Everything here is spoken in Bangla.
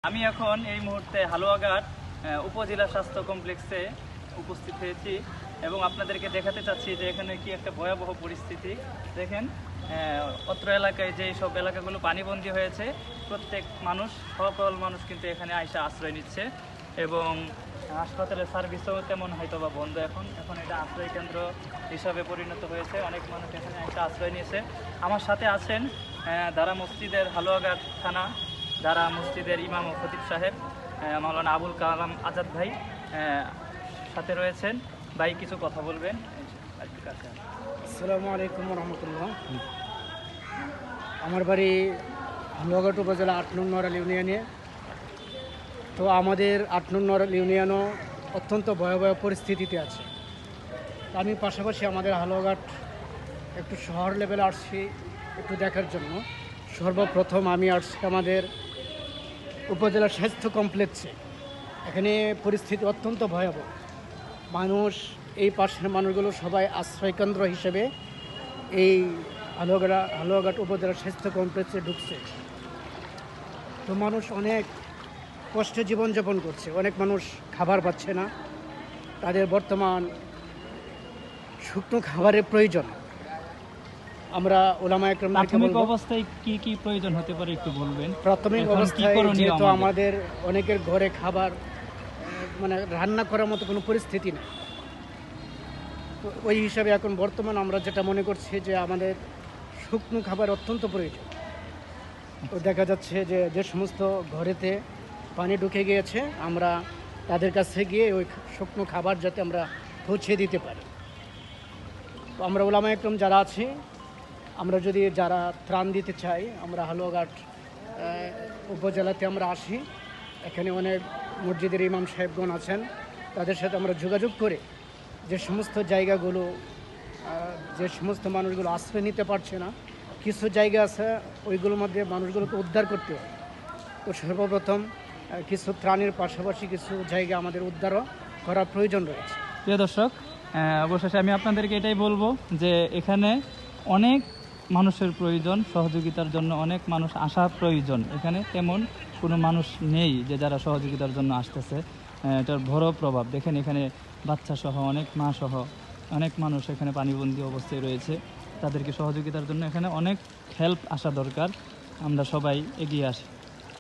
আমি এখন এই মুহূর্তে হালুয়াঘাট উপজেলা স্বাস্থ্য কমপ্লেক্সে উপস্থিত হয়েছি এবং আপনাদেরকে দেখাতে চাচ্ছি যে এখানে কি একটা ভয়াবহ পরিস্থিতি। দেখেন অত্র এলাকায় যে সব এলাকাগুলো পানিবন্দী হয়েছে, প্রত্যেক মানুষ, সকল মানুষ কিন্তু এখানে আইসা আশ্রয় নিচ্ছে এবং হাসপাতালের সার্ভিসও তেমন হয়তো বা বন্ধ। এখন এটা আশ্রয় কেন্দ্র হিসাবে পরিণত হয়েছে। অনেক মানুষ এখানে আইসা আশ্রয় নিয়েছে। আমার সাথে আছেন দারা মসজিদের হালুয়াঘাট থানা দারা মসজিদের ইমাম ও খতিব সাহেব মাওলানা আবুল কালাম আজাদ ভাই সাথে রয়েছেন। ভাই কিছু কথা বলবেন। আসসালামু আলাইকুম রহমতুল্লাহ। আমার বাড়ি হালুয়াঘাট উপজেলা ৮ নং নড়াইল ইউনিয়নে। তো আমাদের ৮ নং নড়াইল ইউনিয়নও অত্যন্ত ভয়াবহ পরিস্থিতিতে আছে। আমি পাশাপাশি আমাদের হালুয়াঘাট একটু শহর লেভেলে আসছি একটু দেখার জন্য। সর্বপ্রথম আমি আসছি আমাদের উপজেলা স্বাস্থ্য কমপ্লেক্সে। এখানে পরিস্থিতি অত্যন্ত ভয়াবহ। এই পাশের মানুষগুলো সবাই আশ্রয়কেন্দ্র হিসেবে এই হালুয়াঘাট উপজেলা স্বাস্থ্য কমপ্লেক্সে ঢুকছে। তো মানুষ অনেক কষ্টে জীবনযাপন করছে। অনেক মানুষ খাবার পাচ্ছে না, তাদের বর্তমান শুকনো খাবারের প্রয়োজন। আমরা ওলামা একরাম প্রাথমিক অবস্থায় কি কি প্রয়োজন হতে পারে একটু বলবেন। প্রাথমিক অবস্থায় যেহেতু আমাদের অনেকের ঘরে খাবার রান্না করার মতো কোনো পরিস্থিতি নেই, তো ওই হিসাবে এখন বর্তমান আমরা যেটা মনে করছি যে আমাদের শুকনো খাবার অত্যন্ত প্রয়োজন। তো দেখা যাচ্ছে যে সমস্ত ঘরেতে পানি ঢুকে গিয়েছে, আমরা তাদের কাছে গিয়ে ওই শুকনো খাবার যাতে আমরা পৌঁছে দিতে পারি। তো আমরা ওলামা একরাম যারা আছি, আমরা যদি যারা ত্রাণ দিতে চাই, আমরা হালুয়াঘাট উপজেলাতে আমরা আসি। এখানে অনেক মসজিদের ইমাম সাহেবগণ আছেন, তাদের সাথে আমরা যোগাযোগ করে যে সমস্ত জায়গাগুলো, যে সমস্ত মানুষগুলো আশ্রয় নিতে পারছে না, কিছু জায়গা আছে ওইগুলোর মধ্যে মানুষগুলোকে উদ্ধার করতে হবে। তো সর্বপ্রথম কিছু ত্রাণের পাশাপাশি কিছু জায়গা আমাদের উদ্ধারও করার প্রয়োজন রয়েছে। প্রিয় দর্শক, অবশেষে আমি আপনাদেরকে এটাই বলবো যে এখানে অনেক মানুষের প্রয়োজন, সহযোগিতার জন্য অনেক মানুষ আসা প্রয়োজন। এখানে তেমন কোনো মানুষ নেই যে যারা সহযোগিতার জন্য আসতেছে। এটার বড় প্রভাব দেখেন, এখানে বাচ্চা সহ অনেক মা সহ অনেক মানুষ এখানে পানিবন্দী অবস্থায় রয়েছে। তাদেরকে সহযোগিতার জন্য এখানে অনেক হেল্প আসা দরকার। আমরা সবাই এগিয়ে আসি।